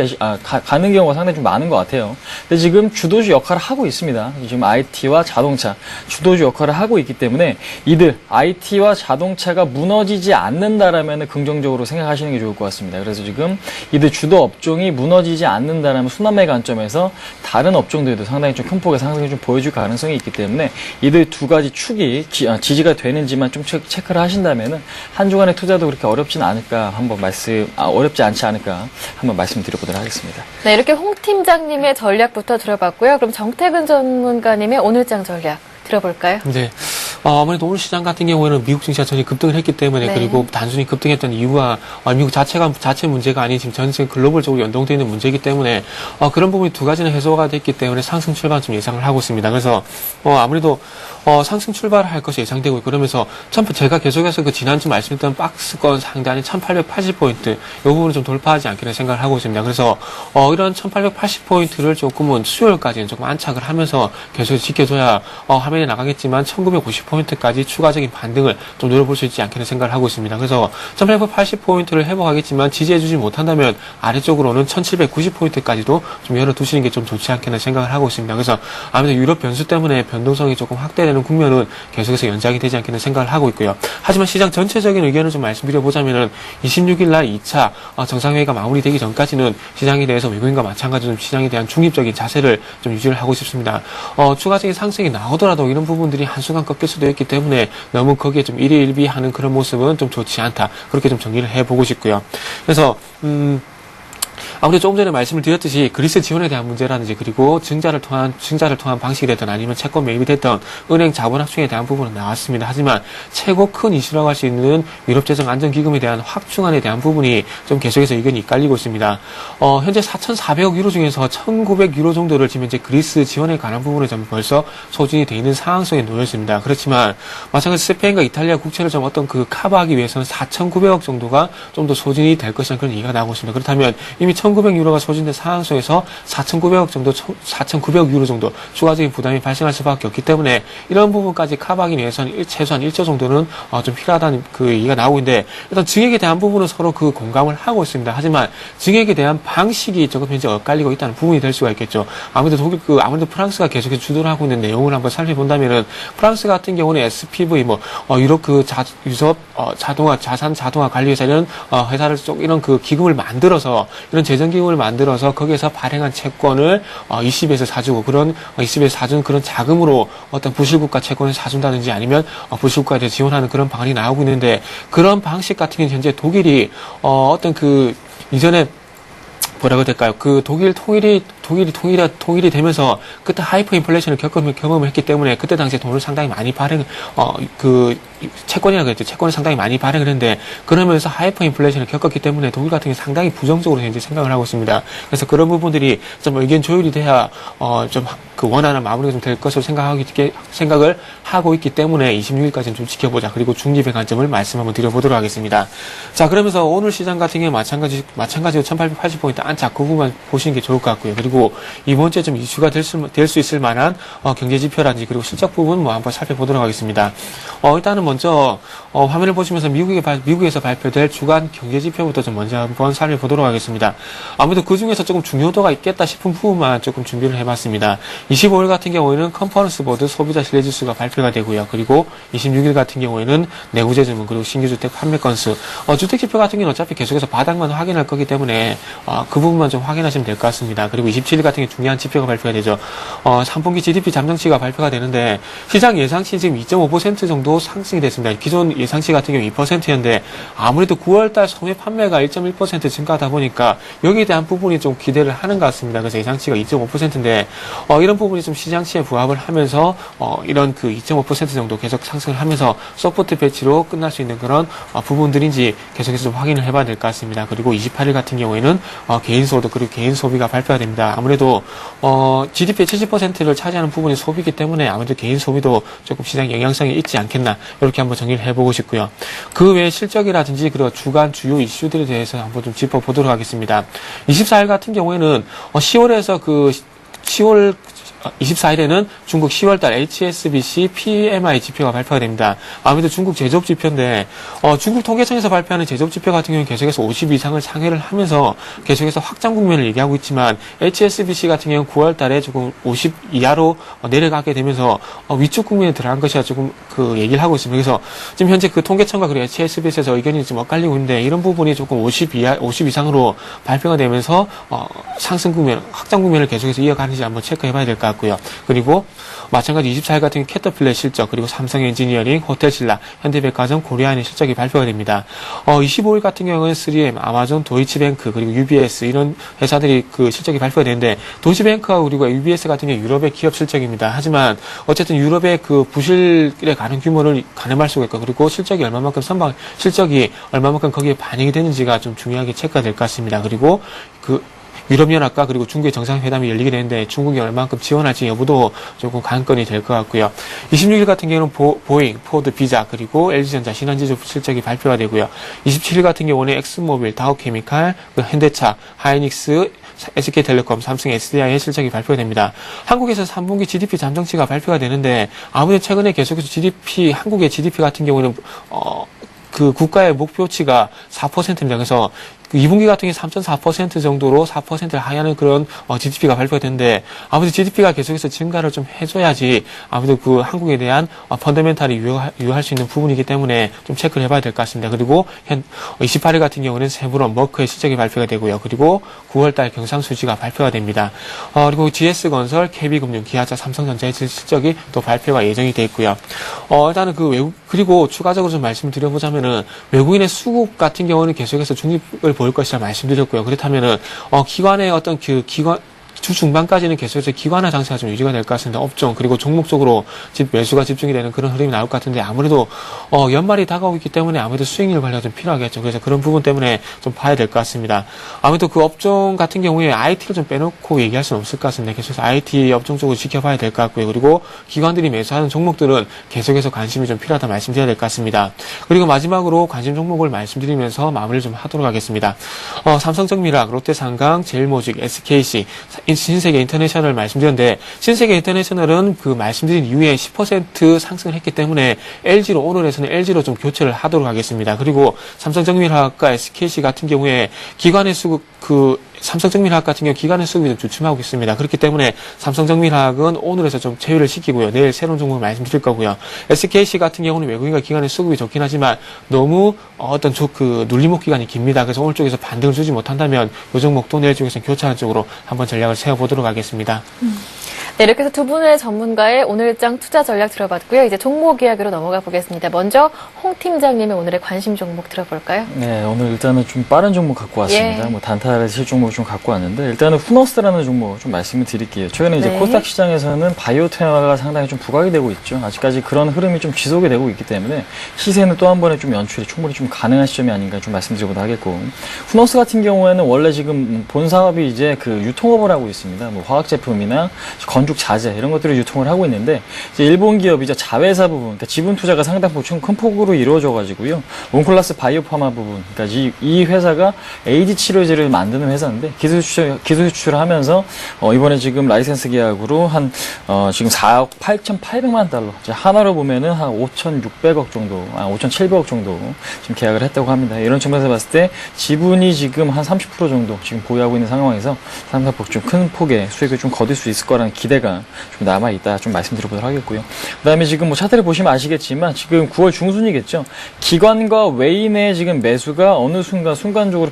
가는 경우가 상당히 좀 많은 것 같아요. 근데 지금 주도주 역할을 하고 있습니다. 지금 IT와 자동차, 주도주 역할을 하고 있기 때문에 이들, IT와 자동차가 무너지지 않는다라면 긍정적으로 생각하시는 게 좋을 것 같습니다. 그래서 지금 이들 주도 업종이 무너지지 않는다라면 순환매 관점에서 다른 업종들도 상당히 좀 큰 폭의 상승을 좀 보여줄 가능성이 있기 때문에 이들 두 가지 축이 지지가 되는지만 좀 체크를 하신다면은 한 주간의 투자도 그렇게 어렵진 않을까 어렵지 않지 않을까 한번 말씀드려보도록 하겠습니다. 네, 이렇게 홍 팀장님의 전략부터 들어봤고요. 그럼 정태근 전문가님의 오늘장 전략 들어볼까요? 네. 아무래도 오늘 시장 같은 경우에는 미국 증시가 전혀 급등을 했기 때문에, 네. 그리고 단순히 급등했던 이유가 미국 자체 문제가 아닌 지금 전 세계 글로벌적으로 연동되어 있는 문제이기 때문에 그런 부분이 두 가지는 해소가 됐기 때문에 상승 출발 좀 예상을 하고 있습니다. 그래서 아무래도 상승 출발을 할 것이 예상되고 있고, 그러면서 제가 계속해서 지난주 말씀드렸던 박스권 상단인 1880포인트 이 부분을 좀 돌파하지 않기를 생각을 하고 있습니다. 그래서 이런 1880포인트를 조금은 수요일까지는 조금 안착을 하면서 계속 지켜줘야 화면에 나가겠지만 1950포인트까지 추가적인 반등을 좀 노려볼 수 있지 않겠는 생각을 하고 있습니다. 그래서 1880포인트를 회복하겠지만 지지해주지 못한다면 아래쪽으로는 1790포인트까지도 좀 열어두시는 게 좀 좋지 않겠는 생각을 하고 있습니다. 그래서 아무래도 유럽 변수 때문에 변동성이 조금 확대되는 국면은 계속해서 연장이 되지 않겠는 생각을 하고 있고요. 하지만 시장 전체적인 의견을 좀 말씀드려보자면은 26일 날 2차 정상회의가 마무리되기 전까지는 시장에 대해서 외국인과 마찬가지로 시장에 대한 중립적인 자세를 좀 유지를 하고 싶습니다. 추가적인 상승이 나오더라도 이런 부분들이 한순간 꺾일 수도 있기 때문에 너무 거기에 좀 일희일비하는 그런 모습은 좀 좋지 않다. 그렇게 좀 정리를 해보고 싶고요. 그래서 아무래도 조금 전에 말씀을 드렸듯이 그리스 지원에 대한 문제라든지, 그리고 증자를 통한 방식이 됐든 아니면 채권 매입이 됐던 은행 자본 확충에 대한 부분은 나왔습니다. 하지만 최고 큰 이슈라고 할 수 있는 유럽재정안전기금에 대한 확충안에 대한 부분이 좀 계속해서 의견이 엇갈리고 있습니다. 현재 4,400억 유로 중에서 1,900 유로 정도를 지금 현재 그리스 지원에 관한 부분은 좀 벌써 소진이 되어 있는 상황 속에 놓여 있습니다. 그렇지만 마찬가지 스페인과 이탈리아 국채를 좀 커버하기 위해서는 4,900억 정도가 좀 더 소진이 될 것이라는 그런 얘기가 나오고 있습니다. 그렇다면 이미 1,900유로가 소진된 상황 속에서 4,900억 정도, 4,900유로 정도 추가적인 부담이 발생할 수밖에 없기 때문에 이런 부분까지 커버하기 위해서는 최소한 1조 정도는 좀 필요하다는 그 얘기가 나오고 있는데, 일단 증액에 대한 부분은 서로 그 공감을 하고 있습니다. 하지만 증액에 대한 방식이 조금 현재 엇갈리고 있다는 부분이 될 수가 있겠죠. 아무래도 아무래도 프랑스가 계속해서 주도를 하고 있는 내용을 한번 살펴본다면은, 프랑스 같은 경우는 SPV 유럽 유럽 자산 자동화 관리회사 이런 회사를 이런 그 기금을 만들어서, 이런 재정기금을 만들어서 거기에서 발행한 채권을 ECB에서 사주고, 그런 ECB에서 사준 그런 자금으로 어떤 부실국가 채권을 사준다든지 아니면 부실국가에 대해 지원하는 그런 방안이 나오고 있는데, 그런 방식 같은 경우는 현재 독일이 어떤 이전에 뭐라고 될까요? 그 독일 통일이 되면서 그때 하이퍼 인플레이션을 경험을 했기 때문에 그때 당시에 돈을 상당히 많이 채권이라고 했죠. 채권을 상당히 많이 발행을 했는데 그러면서 하이퍼 인플레이션을 겪었기 때문에 독일 같은 경우 상당히 부정적으로 현재 생각을 하고 있습니다. 그래서 그런 부분들이 좀 의견 조율이 돼야 좀 그 원하는 마무리가 좀 될 것으로 생각을 하고 있기 때문에 26일까지는 좀 지켜보자. 그리고 중립의 관점을 말씀 한번 드려보도록 하겠습니다. 자, 그러면서 오늘 시장 같은 경우 마찬가지로 1880포인트 안착 그 부분만 보시는 게 좋을 것 같고요. 그리고 이번 주에 좀 이슈가 될 수 있을 만한 경제 지표라든지 그리고 실적 부분 한번 살펴보도록 하겠습니다. 일단은 먼저 화면을 보시면서 미국에서 발표될 주간 경제 지표부터 좀 먼저 한번 살펴보도록 하겠습니다. 아무래도 그 중에서 조금 중요도가 있겠다 싶은 부분만 조금 준비를 해봤습니다. 25일 같은 경우에는 컨퍼런스 보드 소비자 신뢰지수가 발표가 되고요. 그리고 26일 같은 경우에는 내구재 주문 그리고 신규주택 판매 건수, 주택 지표 같은 경우는 어차피 계속해서 바닥만 확인할 거기 때문에 그 부분만 좀 확인하시면 될 것 같습니다. 그리고 27일 같은 경우 중요한 지표가 발표가 되죠. 3분기 GDP 잠정치가 발표가 되는데 시장 예상치 지금 2.5% 정도 상승이 됐습니다. 기존 예상치 같은 경우 2%였는데 아무래도 9월달 소매 판매가 1.1% 증가하다 보니까 여기에 대한 부분이 좀 기대를 하는 것 같습니다. 그래서 예상치가 2.5%인데 이런 부분이 좀 시장치에 부합을 하면서 이런 그 2.5% 정도 계속 상승을 하면서 서포트 배치로 끝날 수 있는 그런 부분들인지 계속해서 좀 확인을 해봐야 될 것 같습니다. 그리고 28일 같은 경우에는 개인 소득 그리고 개인 소비가 발표가 됩니다. 아무래도 GDP의 70%를 차지하는 부분이 소비이기 때문에 아무래도 개인 소비도 조금 시장 영향성이 있지 않겠나 이렇게 한번 정리를 해보고 싶고요. 그 외에 실적이라든지 그리고 주간 주요 이슈들에 대해서 한번 좀 짚어보도록 하겠습니다. 24일 같은 경우에는 10월 24일에는 중국 10월달 HSBC PMI 지표가 발표가 됩니다. 아무래도 중국 제조업 지표인데 중국 통계청에서 발표하는 제조업 지표 같은 경우는 계속해서 50 이상을 상회를 하면서 계속해서 확장 국면을 얘기하고 있지만 HSBC 같은 경우는 9월달에 조금 50 이하로 내려가게 되면서 위축 국면에 들어간 것이라 조금 그 얘기를 하고 있습니다. 그래서 지금 현재 그 통계청과 그리고 HSBC에서 의견이 좀 엇갈리고 있는데 이런 부분이 조금 50 이상으로 발표가 되면서 상승 국면, 확장 국면을 계속해서 이어가는지 한번 체크해봐야 될 것 같고요. 그리고 마찬가지 24일 같은 캐터필러의 실적 그리고 삼성 엔지니어링, 호텔신라, 현대백화점, 고려안의 실적이 발표가 됩니다. 25일 같은 경우는 3M, 아마존, 도이치뱅크 그리고 UBS 이런 회사들이 그 실적이 발표가 되는데 도이치뱅크와 그리고 UBS 같은 경우 유럽의 기업 실적입니다. 하지만 어쨌든 유럽의 그 부실에 가는 규모를 가늠할 수가 있고 그리고 실적이 얼마만큼 거기에 반영이 되는지가 좀 중요하게 체크가 될 것 같습니다. 그리고 그 유럽연합과 그리고 중국의 정상회담이 열리게 되는데 중국이 얼마만큼 지원할지 여부도 조금 관건이 될 것 같고요. 26일 같은 경우는 보잉, 포드, 비자 그리고 LG전자, 신한지주 실적이 발표가 되고요. 27일 같은 경우는 엑스모빌, 다우케미칼, 현대차, 하이닉스, SK텔레콤, 삼성, SDI의 실적이 발표가 됩니다. 한국에서 3분기 GDP 잠정치가 발표가 되는데 아무래도 최근에 계속해서 한국의 GDP 같은 경우는 그 국가의 목표치가 4%입니다. 그래서 2분기 같은 경우에 3.4% 정도로 4%를 하회하는 그런 GDP가 발표가 됐는데 아무래도 GDP가 계속해서 증가를 좀 해줘야지 아무래도 그 한국에 대한 펀더멘탈이 유효할 수 있는 부분이기 때문에 좀 체크를 해봐야 될 것 같습니다. 그리고 28일 같은 경우는 세브론, 머크의 실적이 발표가 되고요. 그리고 9월달 경상수지가 발표가 됩니다. 그리고 GS건설, KB금융, 기아차, 삼성전자의 실적이 또 발표가 예정이 돼 있고요. 일단은 그리고 추가적으로 좀 말씀을 드려보자면은 외국인의 수급 같은 경우는 계속해서 중립을 보일 것이라 말씀드렸고요. 그렇다면은 기관의 어떤 주 중반까지는 계속해서 기관화 장세가 좀 유지가 될 것 같습니다. 업종 그리고 종목적으로 매수가 집중이 되는 그런 흐름이 나올 것 같은데 아무래도 연말이 다가오고 있기 때문에 아무래도 수익률 관리가 좀 필요하겠죠. 그래서 그런 부분 때문에 좀 봐야 될 것 같습니다. 아무래도 그 업종 같은 경우에 IT를 좀 빼놓고 얘기할 수는 없을 것 같습니다. 계속해서 IT 업종 쪽으로 지켜봐야 될 것 같고요. 그리고 기관들이 매수하는 종목들은 계속해서 관심이 좀 필요하다 말씀드려야 될 것 같습니다. 그리고 마지막으로 관심 종목을 말씀드리면서 마무리를 좀 하도록 하겠습니다. 삼성정밀학, 롯데상강, 제일모직, SKC, 신세계 인터내셔널 말씀드렸는데 신세계 인터내셔널은 그 말씀드린 이후에 10% 상승을 했기 때문에 오늘에서는 LG로 좀 교체를 하도록 하겠습니다. 그리고 삼성정밀화학과 SKC 같은 경우에 기관의 수급 삼성정밀화학 같은 경우 기관의 수급이 좀 주춤하고 있습니다. 그렇기 때문에 삼성정밀화학은 오늘에서 좀 체유를 시키고요. 내일 새로운 종목을 말씀드릴 거고요. SKC 같은 경우는 외국인과 기관의 수급이 좋긴 하지만 너무 눌림목 기간이 깁니다. 그래서 오늘 쪽에서 반등을 주지 못한다면 이 종목도 내일 쪽에서 교차하는 쪽으로 한번 전략을 세워보도록 하겠습니다. 네, 이렇게 해서 두 분의 전문가의 오늘장 투자 전략 들어봤고요. 이제 종목 이야기로 넘어가 보겠습니다. 먼저 홍 팀장님의 오늘의 관심 종목 들어볼까요? 네, 오늘 일단은 좀 빠른 종목 갖고 왔습니다. 예. 뭐 단타를 칠 종목을 좀 갖고 왔는데 일단은 후너스라는 종목 좀 말씀을 드릴게요. 최근에 이제 네. 코스닥 시장에서는 바이오 테마가 상당히 좀 부각이 되고 있죠. 아직까지 그런 흐름이 좀 지속이 되고 있기 때문에 시세는 또 한 번에 좀 연출이 충분히 좀 가능한 시점이 아닌가 좀 말씀드리고도 하겠고, 후너스 같은 경우에는 원래 지금 본 사업이 이제 그 유통업을 하고 있습니다. 뭐 화학 제품이나 건축 자재 이런 것들을 유통을 하고 있는데, 이제 일본 기업이죠. 자회사 부분, 그러니까 지분 투자가 상당 큰 폭으로 이루어져 가지고요. 온콜라스 바이오파마 부분, 그러니까 이 회사가 에이즈 치료제를 만드는 회사인데 기술 수출을 하면서 이번에 지금 라이센스 계약으로 한 지금 4억 8,800만 달러, 이제 하나로 보면은 한 5,600억 정도, 5,700억 정도 지금 계약을 했다고 합니다. 이런 측면에서 봤을 때 지분이 지금 한 30% 정도 지금 보유하고 있는 상황에서 상당 좀 큰 폭의 수익을 좀 거둘 수 있을 거라는 기대가 좀 남아 있다 좀 말씀드려보도록 하겠고요. 그다음에 지금 뭐 차트를 보시면 아시겠지만 지금 9월 중순이겠죠. 기관과 외인의 지금 매수가 어느 순간적으로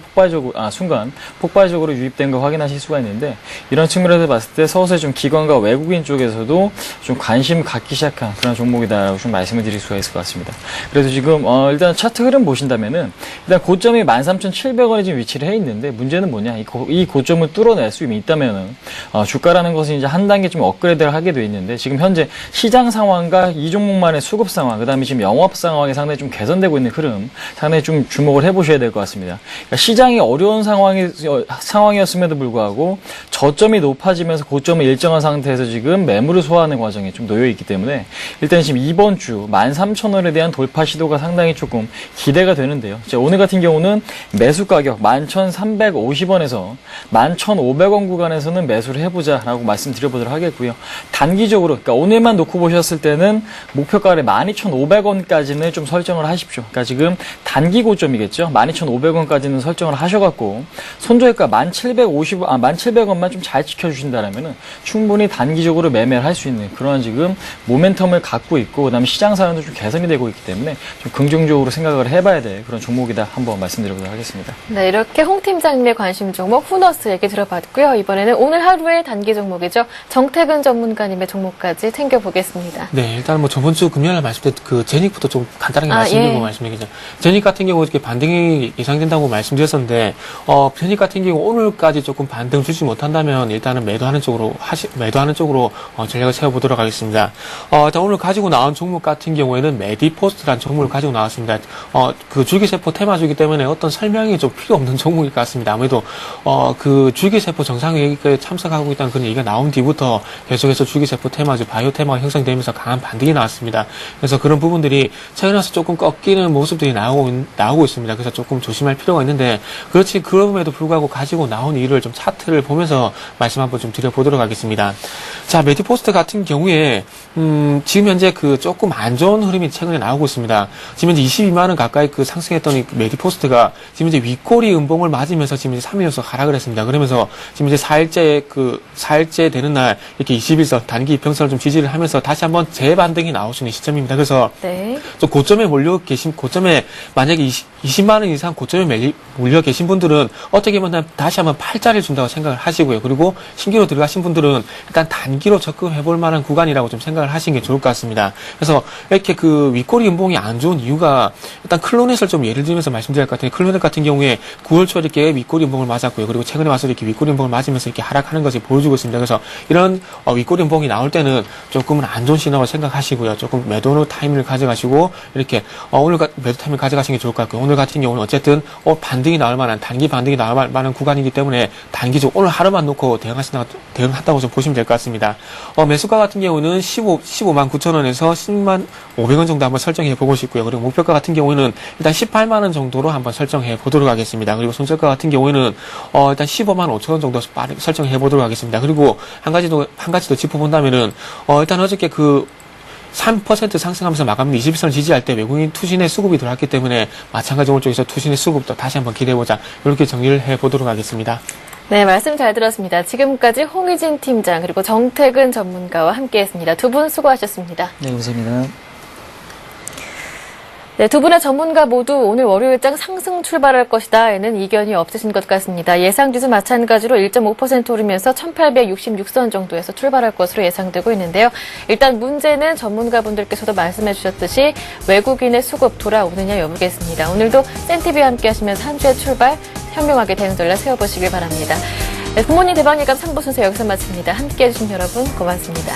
폭발적으로 유입된 거 확인하실 수가 있는데, 이런 측면에서 봤을 때 서서히 좀 기관과 외국인 쪽에서도 좀 관심 갖기 시작한 그런 종목이다라고 좀 말씀을 드릴 수가 있을 것 같습니다. 그래서 지금 일단 차트 흐름 보신다면은 일단 고점이 13,700원에 지금 위치를 해 있는데, 문제는 뭐냐, 이 고점을 뚫어낼 수 있다면은 주가라는 것은 이제 한 단계 좀 업그레이드를 하게 돼 있는데, 지금 현재 시장 상황과 이 종목만의 수급 상황, 그다음에 지금 영업 상황이 상당히 좀 개선되고 있는 흐름, 상당히 좀 주목을 해보셔야 될 것 같습니다. 그러니까 시장이 어려운 상황이었음에도 불구하고 저점이 높아지면서 고점을 일정한 상태에서 지금 매물을 소화하는 과정에 좀 놓여 있기 때문에, 일단 지금 이번 주 13,000원에 대한 돌파 시도가 상당히 조금 기대가 되는데요. 오늘 같은 경우는 매수 가격 11,350원에서 11,500원 구간에서는 매수를 해보자라고 말씀드려보도록 하겠고요. 단기적으로, 그러니까 오늘만 놓고 보셨을 때는 목표가를 12,500원까지는 좀 설정을 하십시오. 그러니까 지금 단기 고점이겠죠. 12,500원까지는 설정을 하셔갖고 손절가 1,700원만 좀 잘 지켜주신다라면은 충분히 단기적으로 매매를 할 수 있는 그런 지금 모멘텀을 갖고 있고, 그다음에 시장 상황도 좀 개선이 되고 있기 때문에 좀 긍정적으로 생각을 해봐야 될 그런 종목이다 한번 말씀드려보도록 하겠습니다. 네, 이렇게 홍 팀장님의 관심 종목 후너스 얘기 들어봤고요. 이번에는 오늘 하루의 단기 종목이죠. 정태근 전문가님의 종목까지 챙겨보겠습니다. 네, 일단 뭐 저번 주 금요일에 말씀드린 그 제닉부터 좀 간단하게 말씀드리고 예. 말씀드리죠. 제닉 같은 경우 이렇게 반등이 예상된다고 말씀드렸었는데, 제닉 같은 경우 오늘까지 조금 반등 주지 못한다면 일단은 매도하는 쪽으로 전략을 세워보도록 하겠습니다. 일단 오늘 가지고 나온 종목 같은 경우에는 메디포스트라는 종목을 가지고 나왔습니다. 그 줄기세포 테마주기 때문에 어떤 설명이 좀 필요 없는 종목일 것 같습니다. 아무래도 그 줄기세포 정상회의에 참석하고 있다는 그런 얘기가 나온 뒤부터 계속해서 줄기세포 테마주, 바이오 테마가 형성되면서 강한 반등이 나왔습니다. 그래서 그런 부분들이 최근에 와서 조금 꺾이는 모습들이 나오고 있습니다. 그래서 조금 조심할 필요가 있는데, 그럼에도 불구하고 가지고 나온 이유를 좀 차트를 보면서 말씀 한번 좀 드려보도록 하겠습니다. 자, 메디포스트 같은 경우에 지금 현재 그 조금 안 좋은 흐름이 최근에 나오고 있습니다. 지금 현재 22만 원 가까이 그 상승했던 이 메디포스트가 지금 이제 윗꼬리 음봉을 맞으면서 지금 이제 3일 연속 하락을 했습니다. 그러면서 지금 이제 4일째 되는 날 이렇게 21선 단기 이평선을 좀 지지를 하면서 다시 한번 재반등이 나올 수 있는 시점입니다. 그래서 네. 좀 고점에 만약에 20만 원 이상 고점에 몰려 계신 분들은 어떻게 보면 다시 한번 팔자를 준다고 생각을 하시고요. 그리고 신규로 들어가신 분들은 일단 단기로 접근해 볼 만한 구간이라고 좀 생각을 하시는 게 좋을 것 같습니다. 그래서 이렇게 그 윗꼬리 음봉이 안 좋은 이유가, 일단 클로넷을 좀 예를 들면서 말씀드릴 것 같은데, 클로넷 같은 경우에 9월 초 이렇게 윗꼬리 음봉을 맞았고요. 그리고 최근에 와서 이렇게 윗꼬리 음봉을 맞으면서 이렇게 하락하는 것을 보여주고 있습니다. 그래서 이런 윗꼬리 음봉이 나올 때는 조금은 안 좋은 신호를 생각하시고요. 조금 매도 타이밍을 가져가시고 이렇게 오늘 매도 타이밍을 가져가시는 게 좋을 것 같고요. 오늘 같은 경우는 어쨌든 단기 반등이 나올 만한 구간이기 때문에 단기적으로 오늘 하루만 놓고 대응한다고 좀 보시면 될 것 같습니다. 매수가 같은 경우는 15만 9천 원에서 10만 500원 정도 한번 설정해 보고 싶고요. 그리고 목표가 같은 경우에는 일단 18만 원 정도로 한번 설정해 보도록 하겠습니다. 그리고 손절가 같은 경우에는 일단 15만 5천 원 정도 설정해 보도록 하겠습니다. 그리고 한 가지 더 짚어본다면은 일단 어저께 그 3% 상승하면서 마감일 21선을 지지할 때 외국인 투신의 수급이 들어왔기 때문에 마찬가지 오른쪽에서 투신의 수급도 다시 한번 기대해보자, 이렇게 정리를 해보도록 하겠습니다. 네, 말씀 잘 들었습니다. 지금까지 홍의진 팀장 그리고 정태근 전문가와 함께했습니다. 두 분 수고하셨습니다. 네, 감사합니다. 네, 두 분의 전문가 모두 오늘 월요일장 상승 출발할 것이다에는 이견이 없으신 것 같습니다. 예상지수 마찬가지로 1.5% 오르면서 1866선 정도에서 출발할 것으로 예상되고 있는데요. 일단 문제는 전문가분들께서도 말씀해 주셨듯이 외국인의 수급 돌아오느냐 여부겠습니다. 오늘도 센티비와 함께 하시면서 한 주의 출발 현명하게 대응 전략 세워보시길 바랍니다. 네, 굿모닝 대박예감 3부 순서 여기서 마칩니다. 함께해 주신 여러분 고맙습니다.